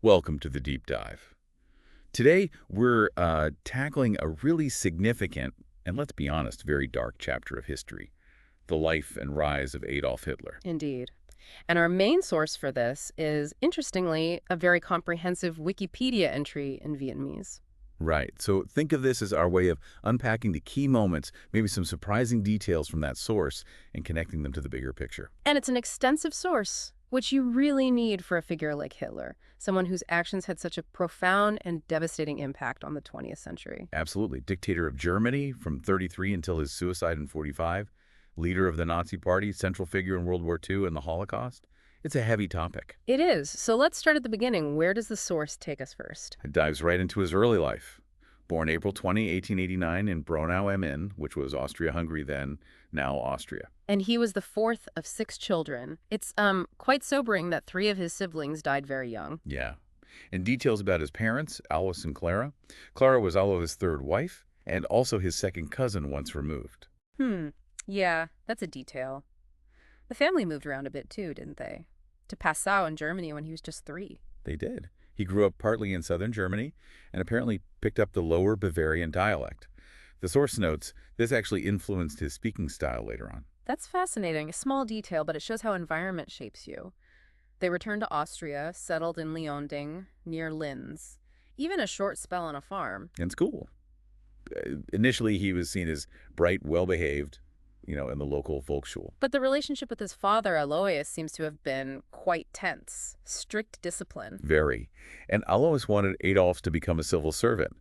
Welcome to the deep dive. Today, we're tackling a really significant, and let's be honest, very dark chapter of history, the life and rise of Adolf Hitler. Indeed. And our main source for this is, interestingly, a very comprehensive Wikipedia entry in Vietnamese. Right, so think of this as our way of unpacking the key moments, maybe some surprising details from that source, and connecting them to the bigger picture. And it's an extensive source, which you really need for a figure like Hitler, someone whose actions had such a profound and devastating impact on the 20th century. Absolutely. Dictator of Germany from 33 until his suicide in 45, leader of the Nazi Party, central figure in World War II and the Holocaust. It's a heavy topic. It is. So let's start at the beginning. Where does the source take us first? It dives right into his early life. Born April 20, 1889 in Braunau am Inn, which was Austria-Hungary then, now Austria. And he was the fourth of 6 children. It's quite sobering that 3 of his siblings died very young. Yeah. And details about his parents, Alois and Clara. Clara was Alois' third wife, and also his second cousin once removed. Yeah, that's a detail. The family moved around a bit too, didn't they? To Passau in Germany when he was just 3. They did. He grew up partly in southern Germany and apparently picked up the lower Bavarian dialect. The source notes this actually influenced his speaking style later on. That's fascinating. A small detail, but it shows how environment shapes you. They returned to Austria, settled in Leonding, near Linz. Even a short spell on a farm. In school. Initially, he was seen as bright, well-behaved, in the local Volksschule. But the relationship with his father, Alois, seems to have been quite tense. Strict discipline. Very. And Alois wanted Adolf to become a civil servant.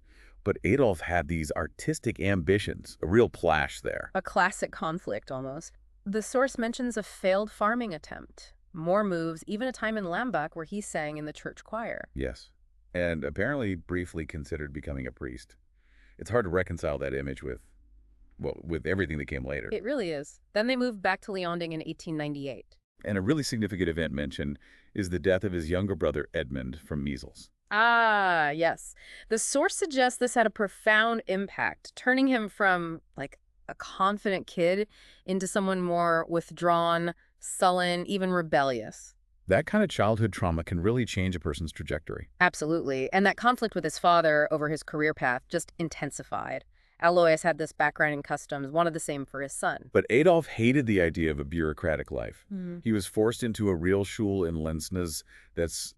But Adolf had these artistic ambitions, a real clash there. A classic conflict, almost. The source mentions a failed farming attempt. More moves, even a time in Lambach where he sang in the church choir. Yes. And apparently briefly considered becoming a priest. It's hard to reconcile that image with everything that came later. It really is. Then they moved back to Leonding in 1898. And a really significant event mentioned is the death of his younger brother, Edmund, from measles. Ah, yes. The source suggests this had a profound impact, turning him from, like, a confident kid into someone more withdrawn, sullen, even rebellious. That kind of childhood trauma can really change a person's trajectory. Absolutely. And that conflict with his father over his career path just intensified. Alois had this background in customs, wanted the same for his son. But Adolf hated the idea of a bureaucratic life. Mm-hmm. He was forced into a real schule in Lensness that's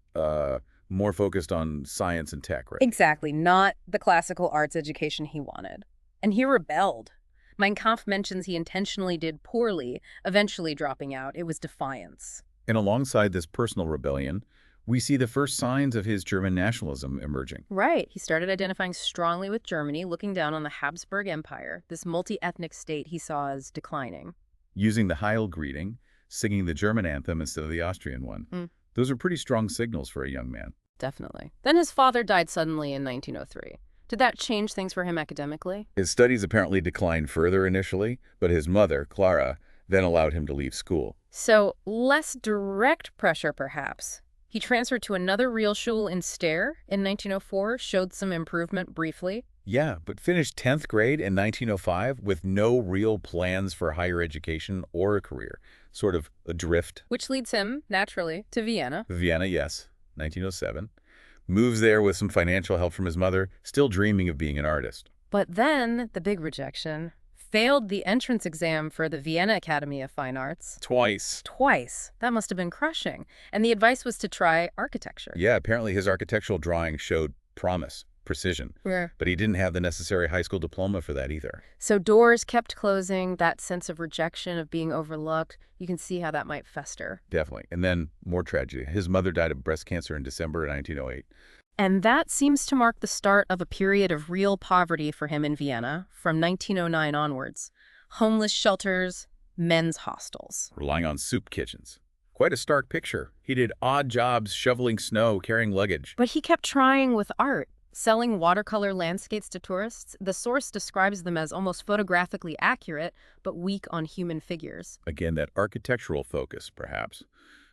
more focused on science and tech, right? Exactly, not the classical arts education he wanted. And he rebelled. Mein Kampf mentions he intentionally did poorly, eventually dropping out. It was defiance. And alongside this personal rebellion, we see the first signs of his German nationalism emerging. Right. He started identifying strongly with Germany, looking down on the Habsburg Empire, this multi-ethnic state he saw as declining. Using the Heil greeting, singing the German anthem instead of the Austrian one. Those are pretty strong signals for a young man. Definitely. Then his father died suddenly in 1903. Did that change things for him academically? His studies apparently declined further initially, but his mother, Clara, then allowed him to leave school. So, less direct pressure, perhaps. He transferred to another real schule in Steyr in 1904, showed some improvement briefly. Yeah, but finished 10th grade in 1905 with no real plans for higher education or a career. Sort of adrift. Which leads him, naturally, to Vienna. Vienna, yes, 1907. Moves there with some financial help from his mother, still dreaming of being an artist. But then, the big rejection. Failed the entrance exam for the Vienna Academy of Fine Arts. Twice. Twice. That must have been crushing. And the advice was to try architecture. Yeah, apparently his architectural drawing showed promise, precision. Yeah. But he didn't have the necessary high school diploma for that either. So doors kept closing, that sense of rejection, of being overlooked. You can see how that might fester. Definitely. And then more tragedy. His mother died of breast cancer in December of 1908. And that seems to mark the start of a period of real poverty for him in Vienna from 1909 onwards. Homeless shelters, men's hostels. Relying on soup kitchens. Quite a stark picture. He did odd jobs shoveling snow, carrying luggage. But he kept trying with art, selling watercolor landscapes to tourists. The source describes them as almost photographically accurate, but weak on human figures. Again, that architectural focus, perhaps.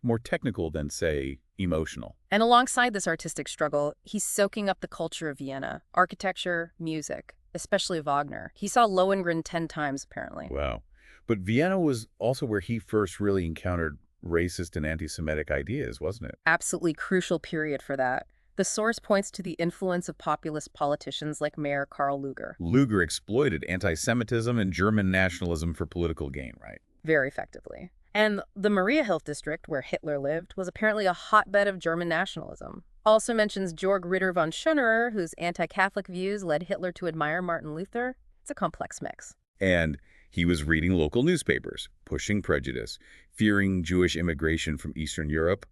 More technical than, say, emotional. And alongside this artistic struggle, he's soaking up the culture of Vienna, architecture, music, especially Wagner. He saw Lohengrin 10 times, apparently. Wow. But Vienna was also where he first really encountered racist and anti-Semitic ideas, wasn't it? Absolutely crucial period for that. The source points to the influence of populist politicians like Mayor Karl Lueger. Lueger exploited anti-Semitism and German nationalism for political gain, right? Very effectively. And the Mariahilf district, where Hitler lived, was apparently a hotbed of German nationalism. Also mentions Georg Ritter von Schonerer, whose anti-Catholic views led Hitler to admire Martin Luther. It's a complex mix. And he was reading local newspapers, pushing prejudice, fearing Jewish immigration from Eastern Europe,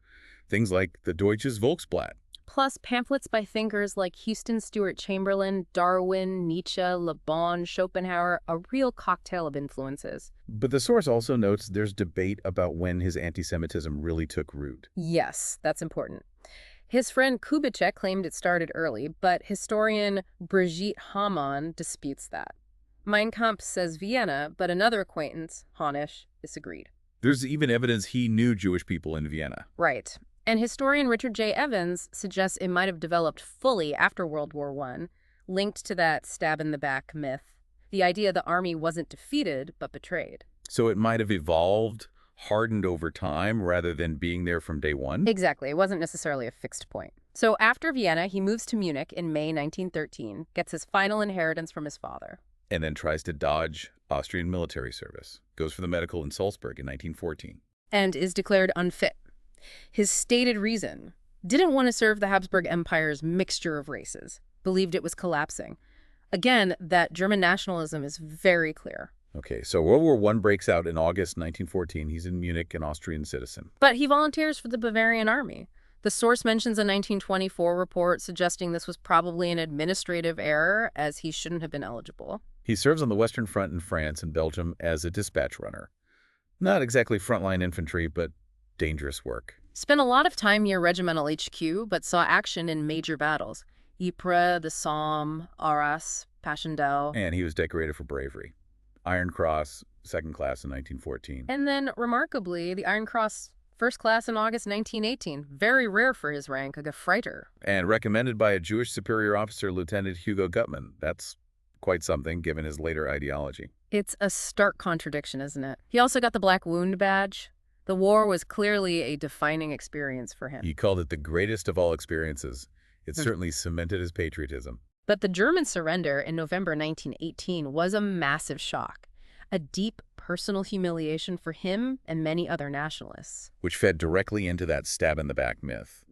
things like the Deutsches Volksblatt. Plus pamphlets by thinkers like Houston Stewart Chamberlain, Darwin, Nietzsche, Le Bon, Schopenhauer, a real cocktail of influences. But the source also notes there's debate about when his anti-Semitism really took root. Yes, that's important. His friend Kubitschek claimed it started early, but historian Brigitte Hamann disputes that. Mein Kampf says Vienna, but another acquaintance, Honisch, disagreed. There's even evidence he knew Jewish people in Vienna. Right. And historian Richard J. Evans suggests it might have developed fully after World War I, linked to that stab-in-the-back myth. The idea the army wasn't defeated, but betrayed. So it might have evolved, hardened over time, rather than being there from day one? Exactly. It wasn't necessarily a fixed point. So after Vienna, he moves to Munich in May 1913, gets his final inheritance from his father. And then tries to dodge Austrian military service. Goes for the medical in Salzburg in 1914. And is declared unfit. His stated reason: didn't want to serve the Habsburg Empire's mixture of races, believed it was collapsing. Again, that German nationalism is very clear. Okay, so World War I breaks out in August 1914. He's in Munich, an Austrian citizen. But he volunteers for the Bavarian army. The source mentions a 1924 report suggesting this was probably an administrative error, as he shouldn't have been eligible. He serves on the Western Front in France and Belgium as a dispatch runner. Not exactly frontline infantry, but dangerous work. Spent a lot of time near regimental HQ, but saw action in major battles. Ypres, the Somme, Arras, Passchendaele. And he was decorated for bravery. Iron Cross, second class in 1914. And then, remarkably, the Iron Cross, first class in August 1918. Very rare for his rank, a Gefreiter. And recommended by a Jewish superior officer, Lieutenant Hugo Gutmann. That's quite something, given his later ideology. It's a stark contradiction, isn't it? He also got the Black Wound Badge. The war was clearly a defining experience for him. He called it the greatest of all experiences. It certainly cemented his patriotism. But the German surrender in November 1918 was a massive shock, a deep personal humiliation for him and many other nationalists. Which fed directly into that stab-in-the-back myth.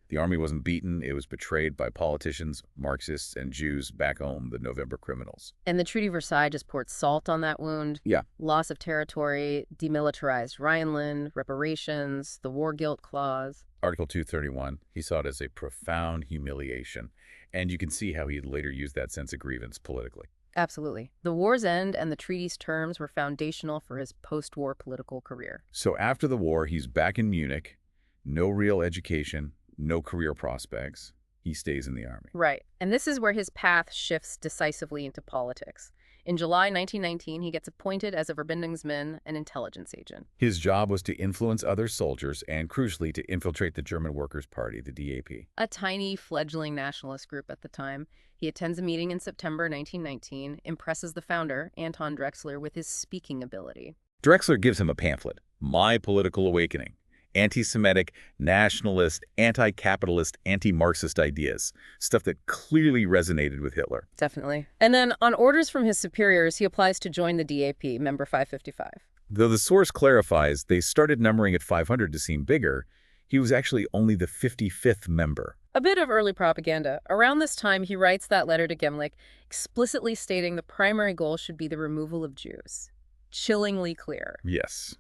The army wasn't beaten, it was betrayed by politicians, Marxists, and Jews back home, the November criminals. And the Treaty of Versailles just poured salt on that wound. Yeah. Loss of territory, demilitarized Rhineland, reparations, the war guilt clause. Article 231, he saw it as a profound humiliation. And you can see how he'd later use that sense of grievance politically. Absolutely. The war's end and the treaty's terms were foundational for his post-war political career. So after the war, he's back in Munich, no real education, no career prospects. He stays in the army. Right. And this is where his path shifts decisively into politics. In July 1919, he gets appointed as a Verbindungsmann, an intelligence agent. His job was to influence other soldiers and, crucially, to infiltrate the German Workers' Party, the DAP. A tiny, fledgling nationalist group at the time. He attends a meeting in September 1919, impresses the founder, Anton Drexler, with his speaking ability. Drexler gives him a pamphlet, My Political Awakening. Anti-Semitic, nationalist, anti-capitalist, anti-Marxist ideas. Stuff that clearly resonated with Hitler. Definitely. And then, on orders from his superiors, he applies to join the DAP, member 555. Though the source clarifies they started numbering at 500 to seem bigger, he was actually only the 55th member. A bit of early propaganda. Around this time, he writes that letter to Gemlich, explicitly stating the primary goal should be the removal of Jews. Chillingly clear. Yes.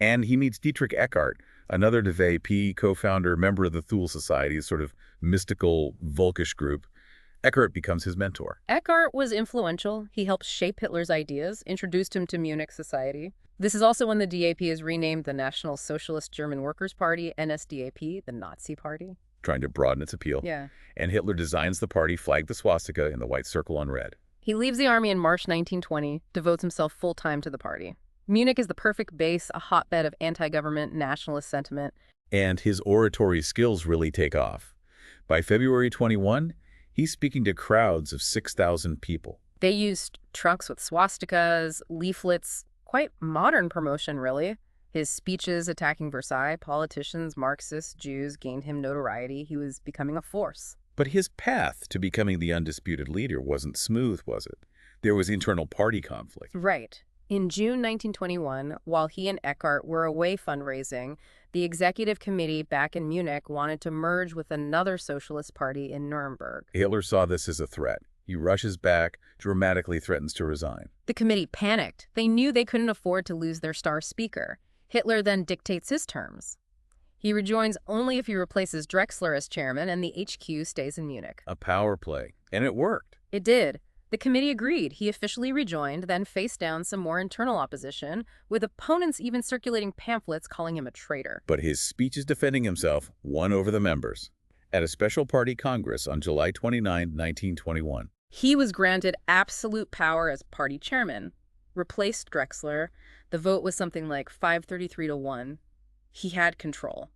And he meets Dietrich Eckart, another DAP co-founder, member of the Thule Society, a sort of mystical, Volkish group. Eckart becomes his mentor. Eckart was influential. He helped shape Hitler's ideas, introduced him to Munich society. This is also when the DAP is renamed the National Socialist German Workers' Party, NSDAP, the Nazi party. Trying to broaden its appeal. Yeah. And Hitler designs the party, flag the swastika in the white circle on red. He leaves the army in March 1920, devotes himself full-time to the party. Munich is the perfect base, a hotbed of anti-government nationalist sentiment. And his oratory skills really take off. By February 21, he's speaking to crowds of 6,000 people. They used trucks with swastikas, leaflets, quite modern promotion, really. His speeches attacking Versailles, politicians, Marxists, Jews gained him notoriety. He was becoming a force. But his path to becoming the undisputed leader wasn't smooth, was it? There was internal party conflict. Right. In June 1921, while he and Eckart were away fundraising, the executive committee back in Munich wanted to merge with another socialist party in Nuremberg. Hitler saw this as a threat. He rushes back, dramatically threatens to resign. The committee panicked. They knew they couldn't afford to lose their star speaker. Hitler then dictates his terms. He rejoins only if he replaces Drexler as chairman, and the HQ stays in Munich. A power play. And it worked. It did. The committee agreed. He officially rejoined, then faced down some more internal opposition, with opponents even circulating pamphlets calling him a traitor. But his speeches defending himself won over the members. At a special party congress on July 29, 1921. He was granted absolute power as party chairman, replaced Drexler. The vote was something like 533 to 1. He had control.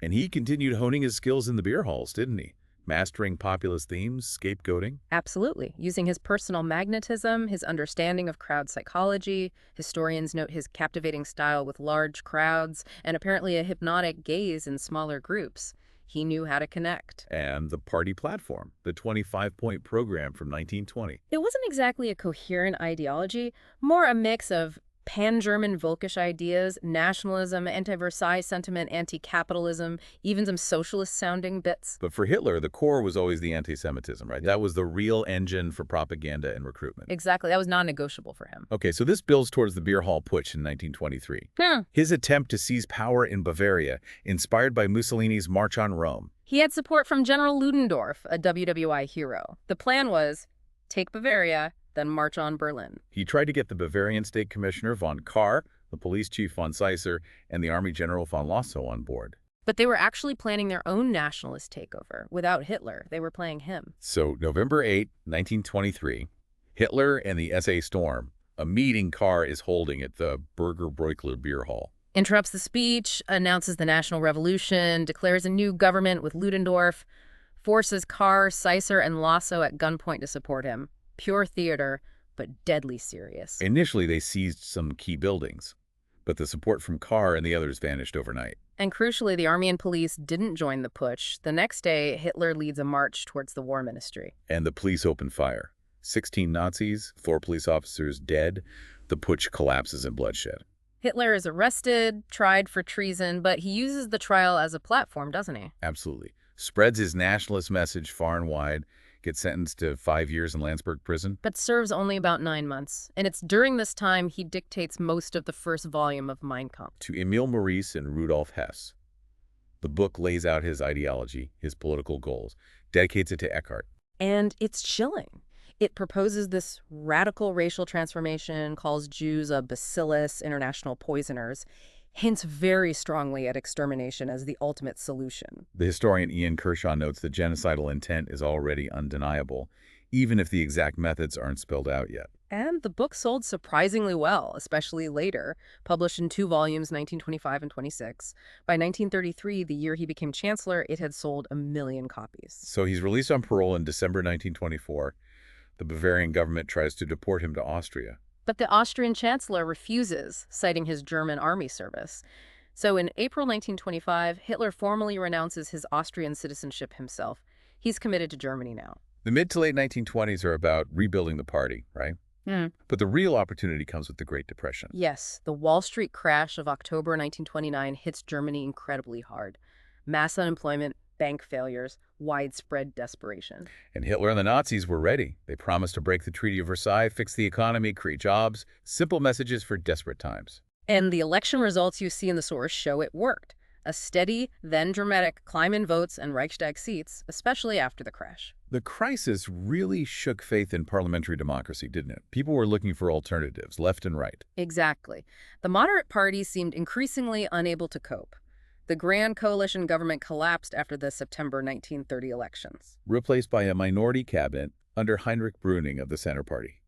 And he continued honing his skills in the beer halls, didn't he? Mastering populist themes, scapegoating. Absolutely. Using his personal magnetism, his understanding of crowd psychology, historians note his captivating style with large crowds, and apparently a hypnotic gaze in smaller groups. He knew how to connect. And the party platform, the 25-point program from 1920. It wasn't exactly a coherent ideology, more a mix of pan-German Völkisch ideas, nationalism, anti-Versailles sentiment, anti-capitalism, even some socialist-sounding bits. But for Hitler, the core was always the anti-Semitism, right? That was the real engine for propaganda and recruitment. Exactly. That was non-negotiable for him. Okay, so this builds towards the beer hall putsch in 1923. His attempt to seize power in Bavaria, inspired by Mussolini's March on Rome. He had support from General Ludendorff, a WWI hero. The plan was, take Bavaria, then march on Berlin. He tried to get the Bavarian State Commissioner von Kahr, the police chief von Seisser, and the Army General von Lossow on board. But they were actually planning their own nationalist takeover. Without Hitler, they were playing him. So, November 8, 1923, Hitler and the SA storm. A meeting Kahr is holding at the Burger Breukler Beer Hall. Interrupts the speech, announces the national revolution, declares a new government with Ludendorff, forces Kahr, Seisser, and Lossow at gunpoint to support him. Pure theater, but deadly serious. Initially, they seized some key buildings, but the support from Kahr and the others vanished overnight. And crucially, the army and police didn't join the putsch. The next day, Hitler leads a march towards the war ministry. And the police open fire. 16 Nazis, 4 police officers dead. The putsch collapses in bloodshed. Hitler is arrested, tried for treason, but he uses the trial as a platform, doesn't he? Absolutely. Spreads his nationalist message far and wide. Gets sentenced to 5 years in Landsberg prison. But serves only about 9 months. And it's during this time he dictates most of the first volume of Mein Kampf. To Emil Maurice and Rudolf Hess. The book lays out his ideology, his political goals, dedicates it to Eckart. And it's chilling. It proposes this radical racial transformation, calls Jews a bacillus, international poisoners, hints very strongly at extermination as the ultimate solution. The historian Ian Kershaw notes that genocidal intent is already undeniable, even if the exact methods aren't spelled out yet. And the book sold surprisingly well, especially later, published in 2 volumes, 1925 and 26. By 1933, the year he became chancellor, it had sold 1 million copies. So he's released on parole in December 1924. The Bavarian government tries to deport him to Austria. But the Austrian chancellor refuses, citing his German army service. So in April 1925, Hitler formally renounces his Austrian citizenship himself. He's committed to Germany now. The mid to late 1920s are about rebuilding the party, right? But the real opportunity comes with the Great Depression. Yes, the Wall Street crash of October 1929 hits Germany incredibly hard. Mass unemployment, bank failures, widespread desperation. And Hitler and the Nazis were ready. They promised to break the Treaty of Versailles, fix the economy, create jobs, simple messages for desperate times. And the election results you see in the source show it worked. A steady, then dramatic climb in votes and Reichstag seats, especially after the crash. The crisis really shook faith in parliamentary democracy, didn't it? People were looking for alternatives, left and right. Exactly. The moderate party seemed increasingly unable to cope. The Grand Coalition government collapsed after the September 1930 elections. Replaced by a minority cabinet under Heinrich Brüning of the Center Party.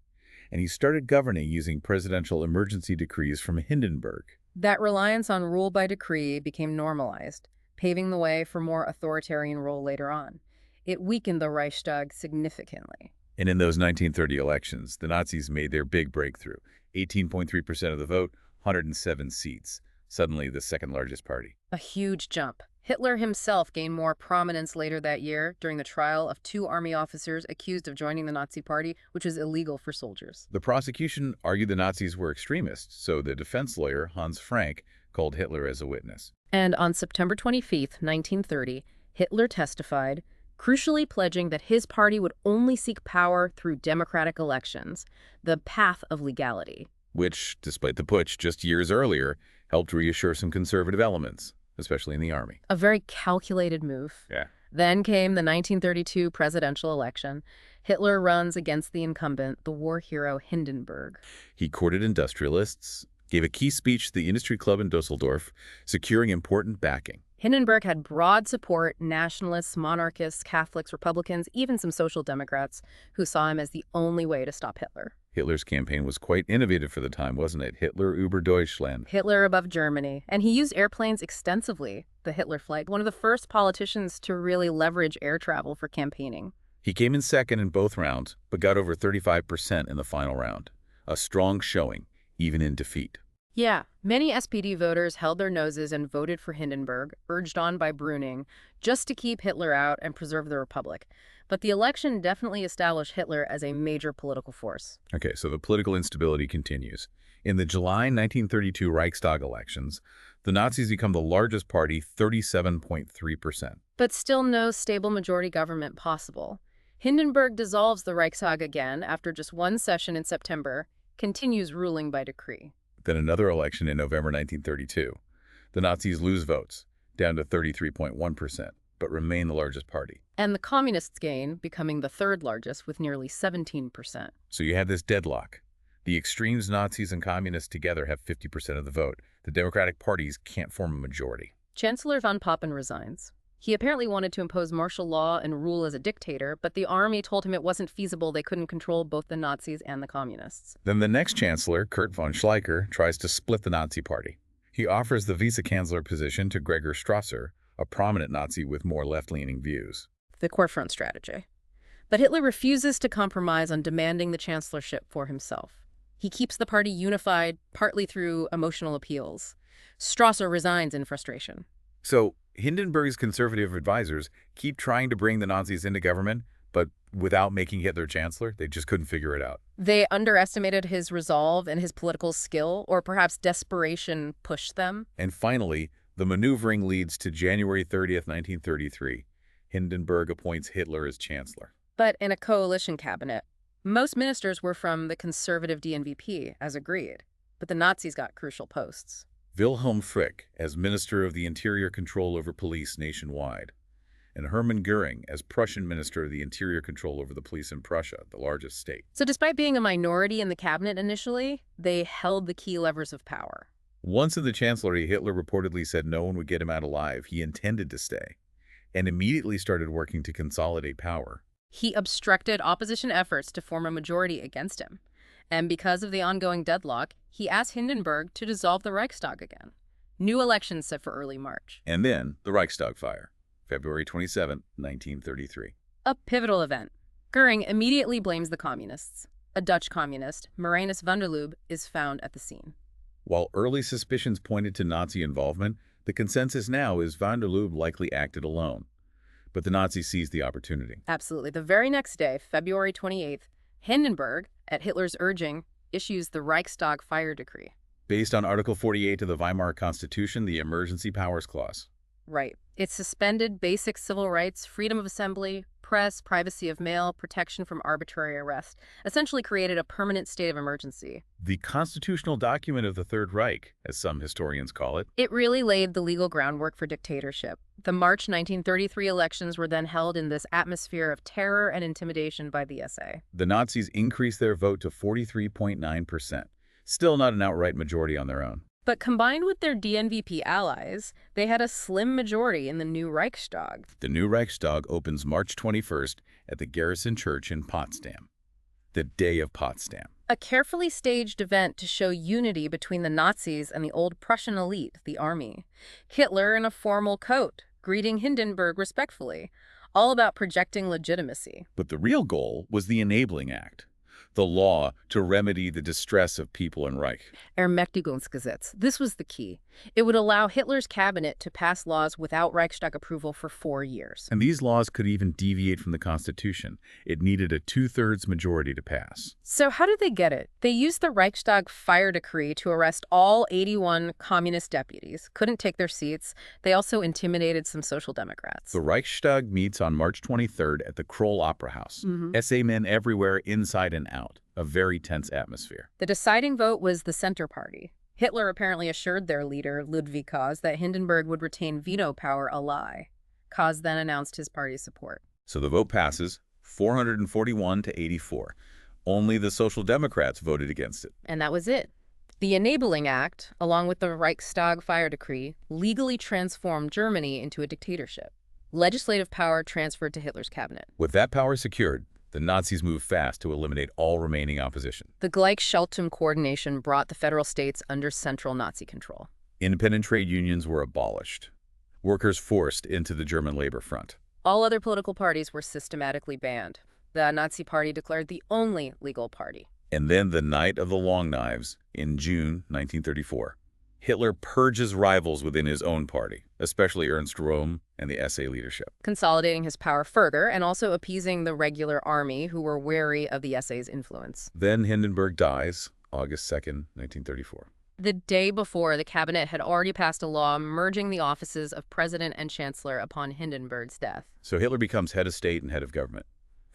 And he started governing using presidential emergency decrees from Hindenburg. That reliance on rule by decree became normalized, paving the way for more authoritarian rule later on. It weakened the Reichstag significantly. And in those 1930 elections, the Nazis made their big breakthrough. 18.3% of the vote, 107 seats. suddenly the second largest party. A huge jump. Hitler himself gained more prominence later that year during the trial of 2 army officers accused of joining the Nazi Party, which was illegal for soldiers. The prosecution argued the Nazis were extremists, so the defense lawyer, Hans Frank, called Hitler as a witness. And on September 25th, 1930, Hitler testified, crucially pledging that his party would only seek power through democratic elections, the path of legality. Which, despite the putsch just years earlier, helped reassure some conservative elements, especially in the army. A very calculated move. Yeah. Then came the 1932 presidential election. Hitler runs against the incumbent, the war hero Hindenburg. He courted industrialists, gave a key speech to the industry club in Dusseldorf, securing important backing. Hindenburg had broad support, nationalists, monarchists, Catholics, Republicans, even some social democrats who saw him as the only way to stop Hitler. Hitler's campaign was quite innovative for the time, wasn't it? Hitler über Deutschland. Hitler above Germany. And he used airplanes extensively, the Hitler flight, one of the first politicians to really leverage air travel for campaigning. He came in second in both rounds, but got over 35% in the final round. A strong showing, even in defeat. Yeah, many SPD voters held their noses and voted for Hindenburg, urged on by Brüning, just to keep Hitler out and preserve the Republic. But the election definitely established Hitler as a major political force. Okay, so the political instability continues. In the July 1932 Reichstag elections, the Nazis become the largest party, 37.3%. But still no stable majority government possible. Hindenburg dissolves the Reichstag again after just one session in September, continues ruling by decree. Then another election in November 1932. The Nazis lose votes, down to 33.1%, but remain the largest party. And the Communists gain, becoming the third largest with nearly 17%. So you had this deadlock. The extremes, Nazis and Communists together have 50% of the vote. The Democratic parties can't form a majority. Chancellor von Papen resigns. He apparently wanted to impose martial law and rule as a dictator, but the army told him it wasn't feasible. They couldn't control both the Nazis and the Communists. Then the next chancellor, Kurt von Schleicher, tries to split the Nazi party. He offers the vice-chancellor position to Gregor Strasser, a prominent Nazi with more left-leaning views. The confront strategy. But Hitler refuses to compromise on demanding the chancellorship for himself. He keeps the party unified, partly through emotional appeals. Strasser resigns in frustration. So Hindenburg's conservative advisors keep trying to bring the Nazis into government, but without making Hitler chancellor, they just couldn't figure it out. They underestimated his resolve and his political skill, or perhaps desperation pushed them. And finally, the maneuvering leads to January 30th, 1933. Hindenburg appoints Hitler as chancellor. But in a coalition cabinet, most ministers were from the conservative DNVP, as agreed. But the Nazis got crucial posts. Wilhelm Frick as Minister of the Interior Control over Police nationwide, and Hermann Göring as Prussian Minister of the Interior Control over the Police in Prussia, the largest state. So despite being a minority in the cabinet initially, they held the key levers of power. Once in the chancellery, Hitler reportedly said no one would get him out alive. He intended to stay, and immediately started working to consolidate power. He obstructed opposition efforts to form a majority against him. And because of the ongoing deadlock, he asked Hindenburg to dissolve the Reichstag again. New elections set for early March. And then the Reichstag fire, February 27, 1933. A pivotal event. Göring immediately blames the communists. A Dutch communist, Marinus van der Lubbe, is found at the scene. While early suspicions pointed to Nazi involvement, the consensus now is van der Lubbe likely acted alone. But the Nazis seized the opportunity. Absolutely. The very next day, February 28th, Hindenburg, at Hitler's urging, issues the Reichstag fire decree. Based on Article 48 of the Weimar Constitution, the Emergency Powers Clause. Right. It suspended basic civil rights, freedom of assembly, press, privacy of mail, protection from arbitrary arrest, essentially created a permanent state of emergency. The constitutional document of the Third Reich, as some historians call it. It really laid the legal groundwork for dictatorship. The March 1933 elections were then held in this atmosphere of terror and intimidation by the SA. The Nazis increased their vote to 43.9%. Still not an outright majority on their own. But combined with their DNVP allies, they had a slim majority in the new Reichstag. The new Reichstag opens March 21st at the Garrison Church in Potsdam. The Day of Potsdam. A carefully staged event to show unity between the Nazis and the old Prussian elite, the army. Hitler in a formal coat, greeting Hindenburg respectfully, all about projecting legitimacy. But the real goal was the Enabling Act, the law to remedy the distress of people in Reich. Ermächtigungsgesetz. This was the key. It would allow Hitler's cabinet to pass laws without Reichstag approval for 4 years. And these laws could even deviate from the Constitution. It needed a two-thirds majority to pass. So how did they get it? They used the Reichstag fire decree to arrest all 81 communist deputies, couldn't take their seats. They also intimidated some social democrats. The Reichstag meets on March 23rd at the Kroll Opera House. SA men everywhere, inside and out. A very tense atmosphere. The deciding vote was the Center Party. Hitler apparently assured their leader, Ludwig Kaas, that Hindenburg would retain veto power, a lie. Kaas then announced his party's support. So the vote passes, 441 to 84. Only the Social Democrats voted against it. And that was it. The Enabling Act, along with the Reichstag fire decree, legally transformed Germany into a dictatorship. Legislative power transferred to Hitler's cabinet. With that power secured, the Nazis moved fast to eliminate all remaining opposition. The Gleichschaltung coordination brought the federal states under central Nazi control. Independent trade unions were abolished. Workers forced into the German labor front. All other political parties were systematically banned. The Nazi Party declared the only legal party. And then the Night of the Long Knives in June 1934. Hitler purges rivals within his own party, especially Ernst Röhm and the SA leadership. Consolidating his power further and also appeasing the regular army who were wary of the SA's influence. Then Hindenburg dies, August 2nd, 1934. The day before, the cabinet had already passed a law merging the offices of president and chancellor upon Hindenburg's death. So Hitler becomes head of state and head of government,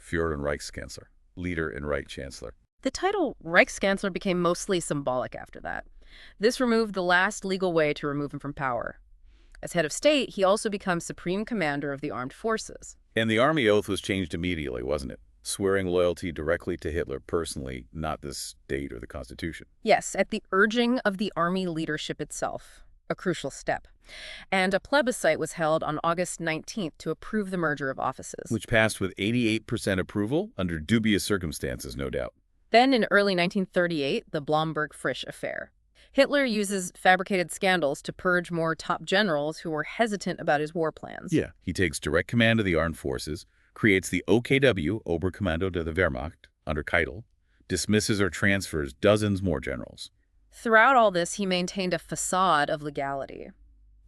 Führer and Reichskanzler, leader and Reich Chancellor. The title Reichskanzler became mostly symbolic after that. This removed the last legal way to remove him from power. As head of state, he also becomes supreme commander of the armed forces. And the army oath was changed immediately, wasn't it? Swearing loyalty directly to Hitler personally, not the state or the Constitution. Yes, at the urging of the army leadership itself, a crucial step. And a plebiscite was held on August 19th to approve the merger of offices. Which passed with 88% approval, under dubious circumstances, no doubt. Then in early 1938, the Blomberg-Frisch affair. Hitler uses fabricated scandals to purge more top generals who were hesitant about his war plans. Yeah, he takes direct command of the armed forces, creates the OKW, Oberkommando der Wehrmacht, under Keitel, dismisses or transfers dozens more generals. Throughout all this, he maintained a facade of legality.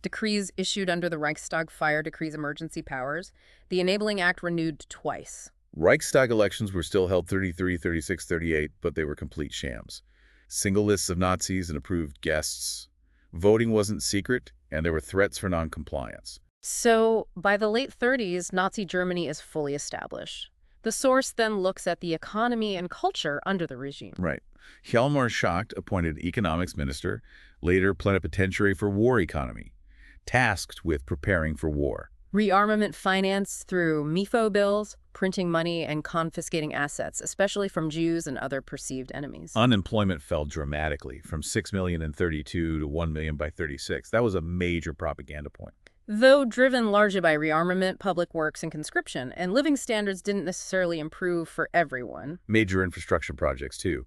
Decrees issued under the Reichstag fire decree's emergency powers, the Enabling Act renewed twice. Reichstag elections were still held 33, 36, 38, but they were complete shams. Single lists of Nazis and approved guests. Voting wasn't secret, and there were threats for noncompliance. So, by the late 30s, Nazi Germany is fully established. The source then looks at the economy and culture under the regime. Right. Hjalmar Schacht, appointed economics minister, later plenipotentiary for war economy, tasked with preparing for war. Rearmament finance through MIFO bills, printing money and confiscating assets, especially from Jews and other perceived enemies. Unemployment fell dramatically, from 6 million in 32 to 1 million by 36. That was a major propaganda point. Though driven largely by rearmament, public works, and conscription, and living standards didn't necessarily improve for everyone. Major infrastructure projects, too.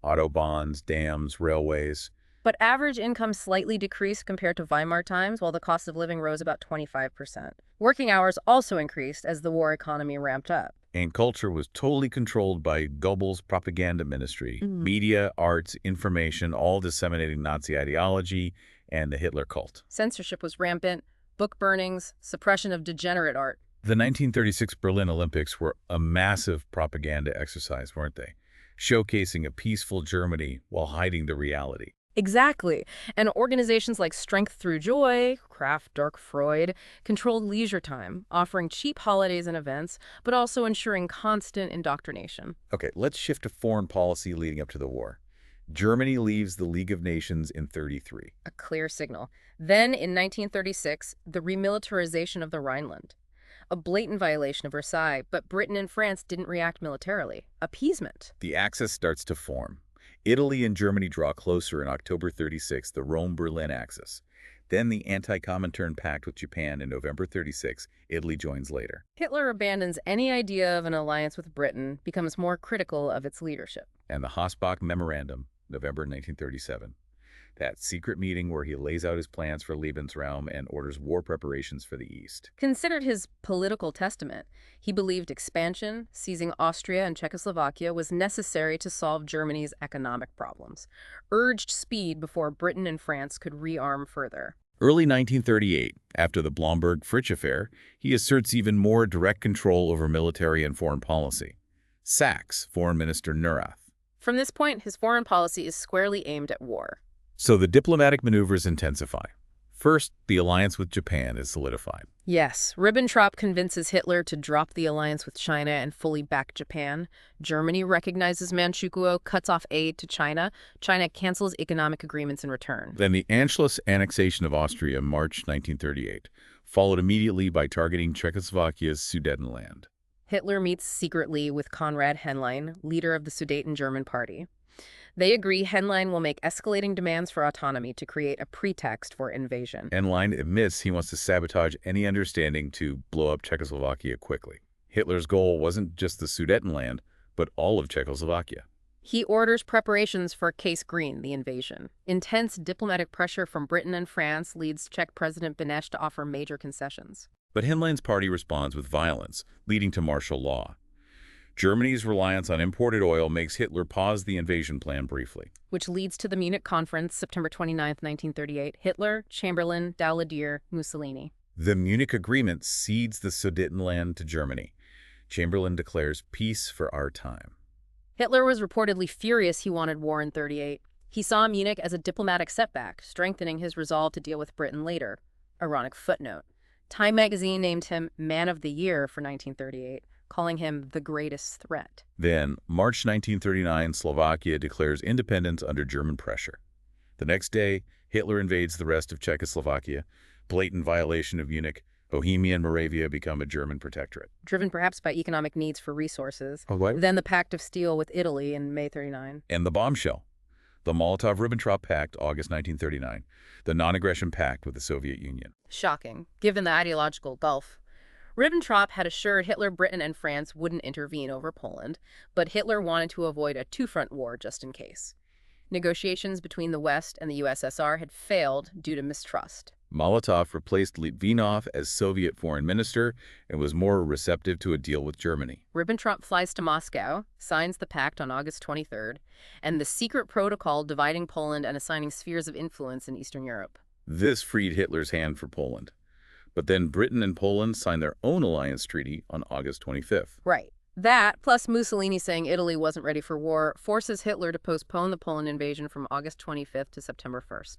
Autobahns, dams, railways. But average income slightly decreased compared to Weimar times, while the cost of living rose about 25%. Working hours also increased as the war economy ramped up. And culture was totally controlled by Goebbels' propaganda ministry. Media, arts, information, all disseminating Nazi ideology and the Hitler cult. Censorship was rampant, book burnings, suppression of degenerate art. The 1936 Berlin Olympics were a massive propaganda exercise, weren't they? Showcasing a peaceful Germany while hiding the reality. Exactly. And organizations like Strength Through Joy, Kraft Dark Freud, controlled leisure time, offering cheap holidays and events, but also ensuring constant indoctrination. Okay, let's shift to foreign policy leading up to the war. Germany leaves the League of Nations in 33. A clear signal. Then, in 1936, the remilitarization of the Rhineland. A blatant violation of Versailles, but Britain and France didn't react militarily. Appeasement. The axis starts to form. Italy and Germany draw closer in October 36, the Rome-Berlin axis. Then the anti-Comintern pact with Japan in November 36. Italy joins later. Hitler abandons any idea of an alliance with Britain, becomes more critical of its leadership. And the Hossbach Memorandum, November 1937. That secret meeting where he lays out his plans for Lebensraum and orders war preparations for the East. Considered his political testament, he believed expansion, seizing Austria and Czechoslovakia, was necessary to solve Germany's economic problems, urged speed before Britain and France could rearm further. Early 1938, after the Blomberg-Fritsch affair, he asserts even more direct control over military and foreign policy. Sacks Foreign Minister Neurath. From this point, his foreign policy is squarely aimed at war. So the diplomatic maneuvers intensify. First, the alliance with Japan is solidified. Yes, Ribbentrop convinces Hitler to drop the alliance with China and fully back Japan. Germany recognizes Manchukuo, cuts off aid to China. China cancels economic agreements in return. Then the Anschluss annexation of Austria, March 1938, followed immediately by targeting Czechoslovakia's Sudetenland. Hitler meets secretly with Konrad Henlein, leader of the Sudeten German Party. They agree Henlein will make escalating demands for autonomy to create a pretext for invasion. Henlein admits he wants to sabotage any understanding to blow up Czechoslovakia quickly. Hitler's goal wasn't just the Sudetenland, but all of Czechoslovakia. He orders preparations for Case Green, the invasion. Intense diplomatic pressure from Britain and France leads Czech President Beneš to offer major concessions. But Henlein's party responds with violence, leading to martial law. Germany's reliance on imported oil makes Hitler pause the invasion plan briefly. Which leads to the Munich Conference, September 29, 1938. Hitler, Chamberlain, Daladier, Mussolini. The Munich Agreement cedes the Sudetenland to Germany. Chamberlain declares peace for our time. Hitler was reportedly furious he wanted war in 38. He saw Munich as a diplomatic setback, strengthening his resolve to deal with Britain later. Ironic footnote. Time magazine named him Man of the Year for 1938. Calling him the greatest threat. Then, March 1939, Slovakia declares independence under German pressure. The next day, Hitler invades the rest of Czechoslovakia. Blatant violation of Munich. Bohemia and Moravia become a German protectorate. Driven perhaps by economic needs for resources. What? Then the Pact of Steel with Italy in May 39. And the bombshell. The Molotov-Ribbentrop Pact, August 1939. The non-aggression pact with the Soviet Union. Shocking, given the ideological gulf. Ribbentrop had assured Hitler Britain and France wouldn't intervene over Poland, but Hitler wanted to avoid a two-front war just in case. Negotiations between the West and the USSR had failed due to mistrust. Molotov replaced Litvinov as Soviet foreign minister and was more receptive to a deal with Germany. Ribbentrop flies to Moscow, signs the pact on August 23rd, and the secret protocol dividing Poland and assigning spheres of influence in Eastern Europe. This freed Hitler's hand for Poland. But then Britain and Poland signed their own alliance treaty on August 25th. Right. That, plus Mussolini saying Italy wasn't ready for war, forces Hitler to postpone the Poland invasion from August 25th to September 1st.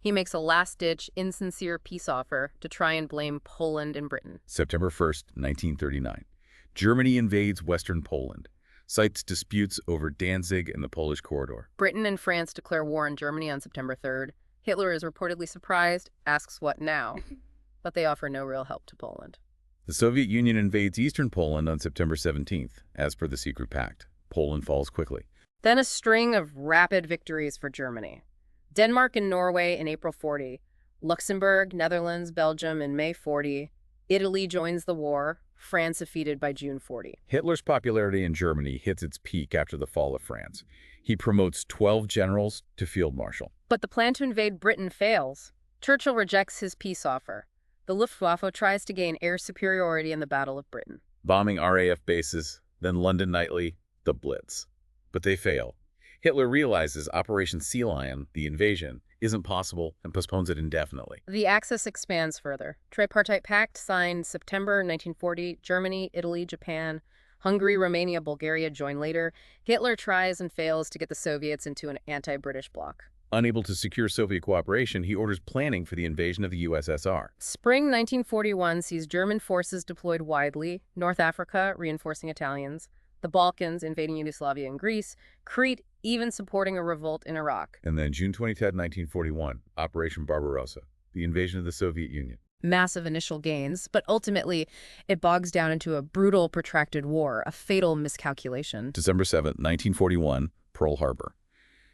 He makes a last-ditch, insincere peace offer to try and blame Poland and Britain. September 1st, 1939. Germany invades Western Poland, cites disputes over Danzig and the Polish corridor. Britain and France declare war on Germany on September 3rd. Hitler is reportedly surprised, asks what now? But they offer no real help to Poland. The Soviet Union invades eastern Poland on September 17th, as per the secret pact. Poland falls quickly. Then a string of rapid victories for Germany. Denmark and Norway in April 40. Luxembourg, Netherlands, Belgium in May 40. Italy joins the war. France defeated by June 40. Hitler's popularity in Germany hits its peak after the fall of France. He promotes 12 generals to field marshal. But the plan to invade Britain fails. Churchill rejects his peace offer. The Luftwaffe tries to gain air superiority in the Battle of Britain. Bombing RAF bases, then London nightly, the Blitz. But they fail. Hitler realizes Operation Sea Lion, the invasion, isn't possible and postpones it indefinitely. The Axis expands further. Tripartite Pact signed September 1940. Germany, Italy, Japan, Hungary, Romania, Bulgaria join later. Hitler tries and fails to get the Soviets into an anti-British bloc. Unable to secure Soviet cooperation, he orders planning for the invasion of the USSR. Spring 1941 sees German forces deployed widely, North Africa reinforcing Italians, the Balkans invading Yugoslavia and Greece, Crete even supporting a revolt in Iraq. And then June 23, 1941, Operation Barbarossa, the invasion of the Soviet Union. Massive initial gains, but ultimately it bogs down into a brutal, protracted war, a fatal miscalculation. December 7, 1941, Pearl Harbor.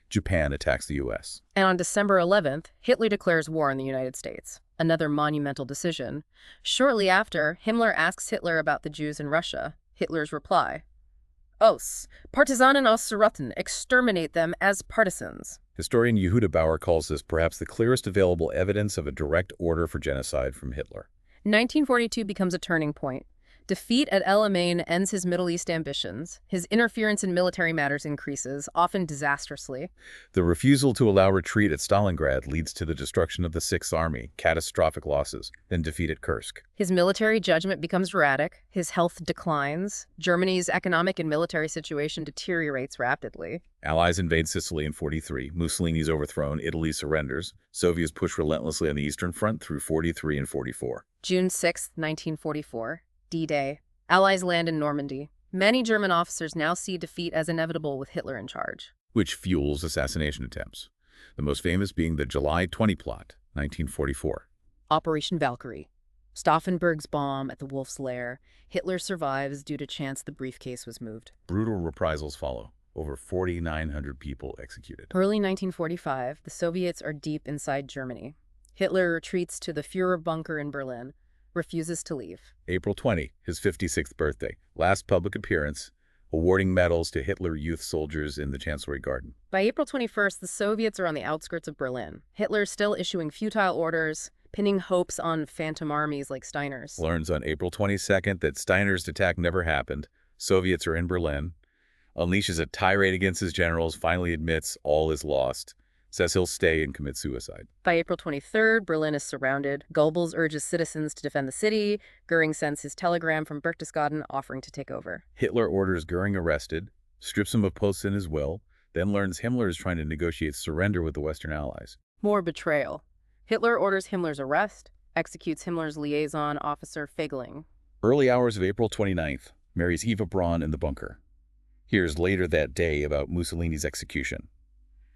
Japan attacks the U.S. And on December 11th, Hitler declares war on the United States. Another monumental decision. Shortly after, Himmler asks Hitler about the Jews in Russia. Hitler's reply, Aus, Partisanen auszurotten, exterminate them as partisans. Historian Yehuda Bauer calls this perhaps the clearest available evidence of a direct order for genocide from Hitler. 1942 becomes a turning point. Defeat at El Alamein ends his Middle East ambitions. His interference in military matters increases, often disastrously. The refusal to allow retreat at Stalingrad leads to the destruction of the Sixth Army, catastrophic losses, then defeat at Kursk. His military judgment becomes erratic. His health declines. Germany's economic and military situation deteriorates rapidly. Allies invade Sicily in 43. Mussolini's overthrown. Italy surrenders. Soviets push relentlessly on the Eastern Front through 43 and 44. June 6, 1944. D-Day. Allies land in Normandy. Many German officers now see defeat as inevitable with Hitler in charge. Which fuels assassination attempts, the most famous being the July 20 plot, 1944. Operation Valkyrie. Stauffenberg's bomb at the Wolf's Lair. Hitler survives due to chance the briefcase was moved. Brutal reprisals follow. Over 4,900 people executed. Early 1945, the Soviets are deep inside Germany. Hitler retreats to the Führer bunker in Berlin, refuses to leave. April 20, his 56th birthday, last public appearance, awarding medals to Hitler Youth soldiers in the Chancellery Garden. By April 21st, the Soviets are on the outskirts of Berlin. Hitler is still issuing futile orders, pinning hopes on phantom armies like Steiner's. Learns on April 22nd that Steiner's attack never happened. Soviets are in Berlin. Unleashes a tirade against his generals, finally admits all is lost. Says he'll stay and commit suicide. By April 23rd, Berlin is surrounded. Goebbels urges citizens to defend the city. Goering sends his telegram from Berchtesgaden offering to take over. Hitler orders Goering arrested, strips him of posts in his will, then learns Himmler is trying to negotiate surrender with the Western Allies. More betrayal. Hitler orders Himmler's arrest, executes Himmler's liaison officer Fegling. Early hours of April 29th, marries Eva Braun in the bunker. Hears later that day about Mussolini's execution.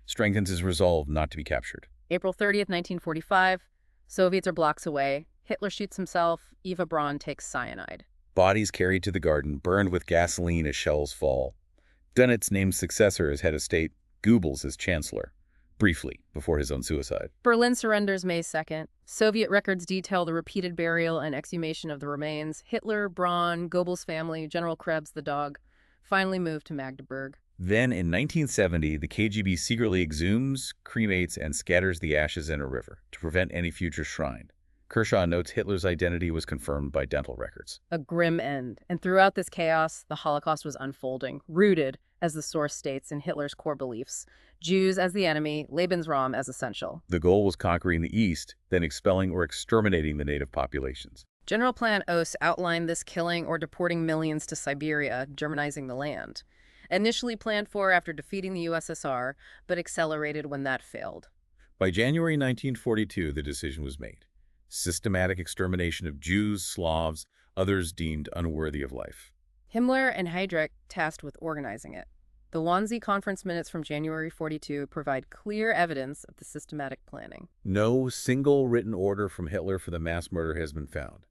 Strengthens his resolve not to be captured. April 30th, 1945. Soviets are blocks away. Hitler shoots himself. Eva Braun takes cyanide. Bodies carried to the garden, burned with gasoline as shells fall. Dönitz named successor as head of state, Goebbels as chancellor, briefly before his own suicide. Berlin surrenders May 2nd. Soviet records detail the repeated burial and exhumation of the remains. Hitler, Braun, Goebbels' family, General Krebs, the dog, finally moved to Magdeburg. Then, in 1970, the KGB secretly exhumes, cremates, and scatters the ashes in a river to prevent any future shrine. Kershaw notes Hitler's identity was confirmed by dental records. A grim end. And throughout this chaos, the Holocaust was unfolding, rooted, as the source states, in Hitler's core beliefs. Jews as the enemy, Lebensraum as essential. The goal was conquering the East, then expelling or exterminating the native populations. General Plan Ost outlined this killing or deporting millions to Siberia, Germanizing the land. Initially planned for after defeating the USSR, but accelerated when that failed. By January 1942, the decision was made. Systematic extermination of Jews, Slavs, others deemed unworthy of life. Himmler and Heydrich tasked with organizing it. The Wannsee Conference minutes from January 42 provide clear evidence of the systematic planning. No single written order from Hitler for the mass murder has been found,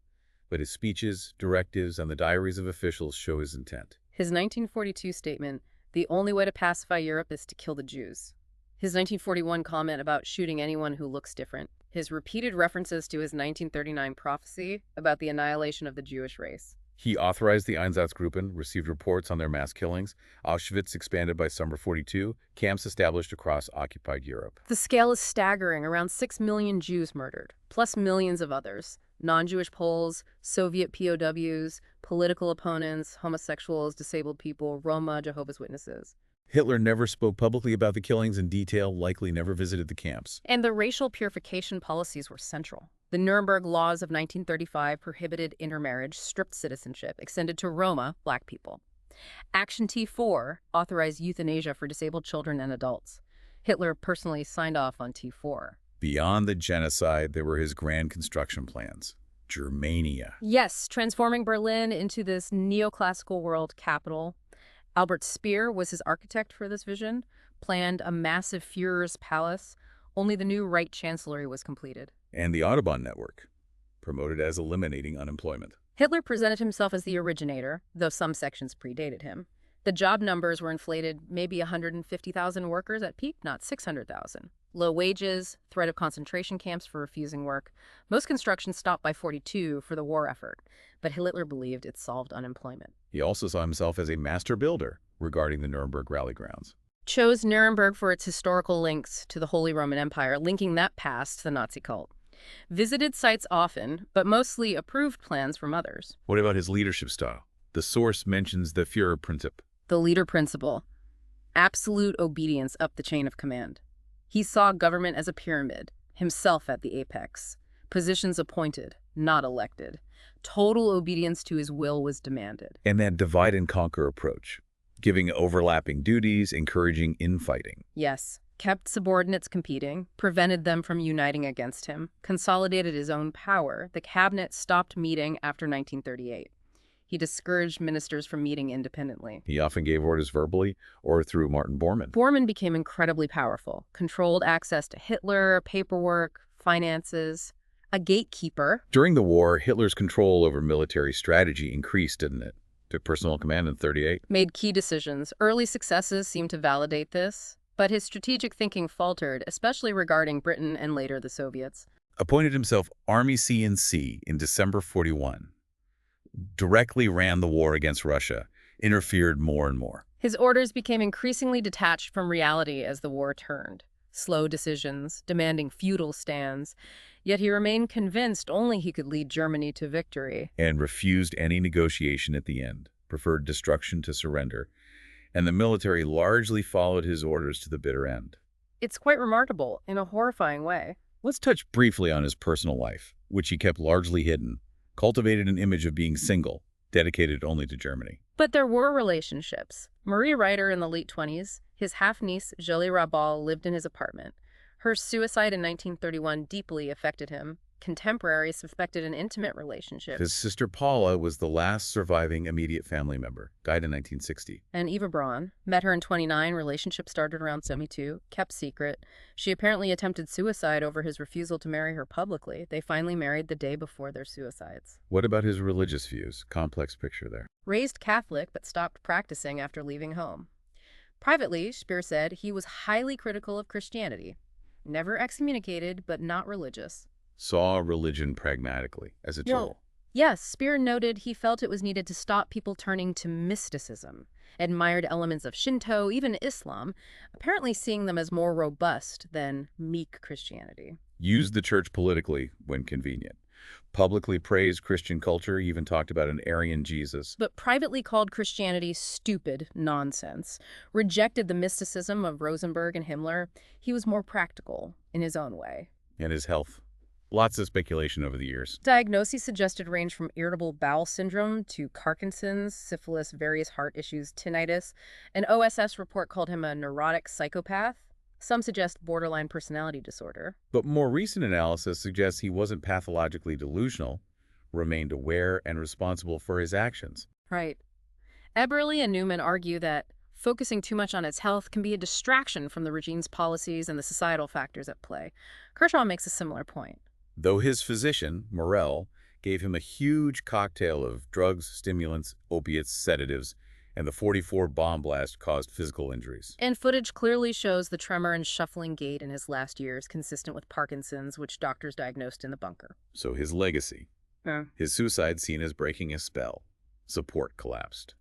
but his speeches, directives, and the diaries of officials show his intent. His 1942 statement, "The only way to pacify Europe is to kill the Jews." His 1941 comment about shooting anyone who looks different. His repeated references to his 1939 prophecy about the annihilation of the Jewish race. He authorized the Einsatzgruppen, received reports on their mass killings, Auschwitz expanded by summer 42, camps established across occupied Europe. The scale is staggering, around 6 million Jews murdered, plus millions of others. Non-Jewish Poles, Soviet POWs, political opponents, homosexuals, disabled people, Roma, Jehovah's Witnesses. Hitler never spoke publicly about the killings in detail, likely never visited the camps. And the racial purification policies were central. The Nuremberg Laws of 1935 prohibited intermarriage, stripped citizenship, extended to Roma, black people. Action T4 authorized euthanasia for disabled children and adults. Hitler personally signed off on T4. Beyond the genocide, there were his grand construction plans. Germania. Yes, transforming Berlin into this neoclassical world capital. Albert Speer was his architect for this vision, planned a massive Führer's palace. Only the new Reich Chancellery was completed. And the Autobahn network, promoted as eliminating unemployment. Hitler presented himself as the originator, though some sections predated him. The job numbers were inflated, maybe 150,000 workers at peak, not 600,000. Low wages, threat of concentration camps for refusing work. Most construction stopped by 42 for the war effort, but Hitler believed it solved unemployment. He also saw himself as a master builder regarding the Nuremberg rally grounds. Chose Nuremberg for its historical links to the Holy Roman Empire, linking that past to the Nazi cult. Visited sites often, but mostly approved plans from others. What about his leadership style? The source mentions the Führerprinzip. The leader principle. Absolute obedience up the chain of command. He saw government as a pyramid, himself at the apex. Positions appointed, not elected. Total obedience to his will was demanded. And that divide and conquer approach, giving overlapping duties, encouraging infighting. Yes, kept subordinates competing, prevented them from uniting against him, consolidated his own power. The cabinet stopped meeting after 1938. He discouraged ministers from meeting independently. He often gave orders verbally or through Martin Bormann. Bormann became incredibly powerful, controlled access to Hitler, paperwork, finances, a gatekeeper. During the war, Hitler's control over military strategy increased, didn't it? Took personal command in 1938. Made key decisions. Early successes seemed to validate this, but his strategic thinking faltered, especially regarding Britain and later the Soviets. Appointed himself Army C&C in December 1941. Directly ran the war against Russia, interfered more and more. His orders became increasingly detached from reality as the war turned. Slow decisions, demanding futile stands, yet he remained convinced only he could lead Germany to victory. And refused any negotiation at the end, preferred destruction to surrender, and the military largely followed his orders to the bitter end. It's quite remarkable, in a horrifying way. Let's touch briefly on his personal life, which he kept largely hidden. Cultivated an image of being single, dedicated only to Germany. But there were relationships. Marie Reiter in the late 20s, his half-niece Jolie Rabal lived in his apartment. Her suicide in 1931 deeply affected him. Contemporaries suspected an intimate relationship. His sister Paula was the last surviving immediate family member, died in 1960. And Eva Braun, met her in 29, relationship started around 72, kept secret. She apparently attempted suicide over his refusal to marry her publicly. They finally married the day before their suicides. What about his religious views? Complex picture there. Raised Catholic, but stopped practicing after leaving home. Privately, Speer said he was highly critical of Christianity. Never excommunicated, but not religious. Saw religion pragmatically, as a tool. Yes, Speer noted he felt it was needed to stop people turning to mysticism, admired elements of Shinto, even Islam, apparently seeing them as more robust than meek Christianity. Used the church politically when convenient. Publicly praised Christian culture, even talked about an Aryan Jesus. But privately called Christianity stupid nonsense, rejected the mysticism of Rosenberg and Himmler. He was more practical in his own way. And his health. Lots of speculation over the years. Diagnoses suggested range from irritable bowel syndrome to Parkinson's, syphilis, various heart issues, tinnitus. An OSS report called him a neurotic psychopath. Some suggest borderline personality disorder. But more recent analysis suggests he wasn't pathologically delusional, remained aware and responsible for his actions. Right. Eberle and Newman argue that focusing too much on his health can be a distraction from the regime's policies and the societal factors at play. Kershaw makes a similar point. Though his physician, Morell, gave him a huge cocktail of drugs, stimulants, opiates, sedatives, and the 44 bomb blast caused physical injuries. And footage clearly shows the tremor and shuffling gait in his last years, consistent with Parkinson's, which doctors diagnosed in the bunker. So his legacy. His suicide seen as breaking a spell. Support collapsed.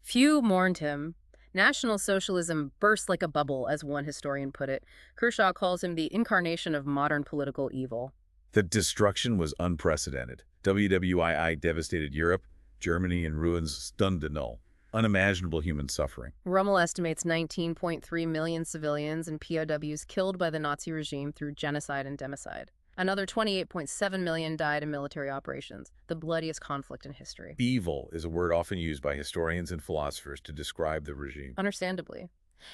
Few mourned him. National Socialism burst like a bubble, as one historian put it. Kershaw calls him the incarnation of modern political evil. The destruction was unprecedented. WWII devastated Europe, Germany in ruins, stunned to null. Unimaginable human suffering. Rummel estimates 19.3 million civilians and POWs killed by the Nazi regime through genocide and democide. Another 28.7 million died in military operations, the bloodiest conflict in history. Evil is a word often used by historians and philosophers to describe the regime. Understandably.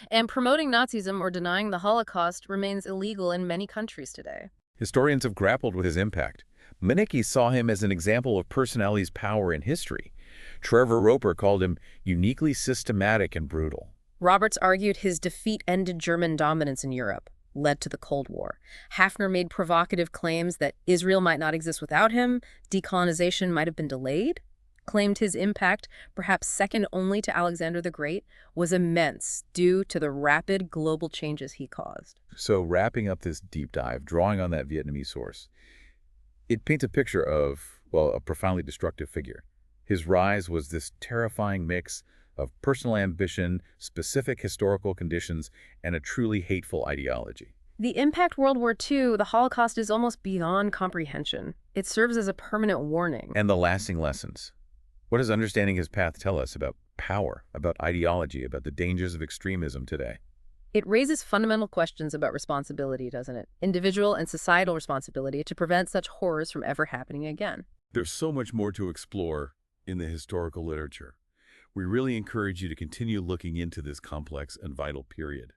And promoting Nazism or denying the Holocaust remains illegal in many countries today. Historians have grappled with his impact. Manicki saw him as an example of personality's power in history. Trevor Roper called him uniquely systematic and brutal. Roberts argued his defeat ended German dominance in Europe, led to the Cold War. Hafner made provocative claims that Israel might not exist without him, decolonization might have been delayed, claimed his impact, perhaps second only to Alexander the Great, was immense due to the rapid global changes he caused. So wrapping up this deep dive, drawing on that Vietnamese source, it paints a picture of, well, a profoundly destructive figure. His rise was this terrifying mix of personal ambition, specific historical conditions, and a truly hateful ideology. The impact World War II, the Holocaust, is almost beyond comprehension. It serves as a permanent warning. And the lasting lessons. What does understanding his path tell us about power, about ideology, about the dangers of extremism today? It raises fundamental questions about responsibility, doesn't it? Individual and societal responsibility to prevent such horrors from ever happening again. There's so much more to explore in the historical literature. We really encourage you to continue looking into this complex and vital period.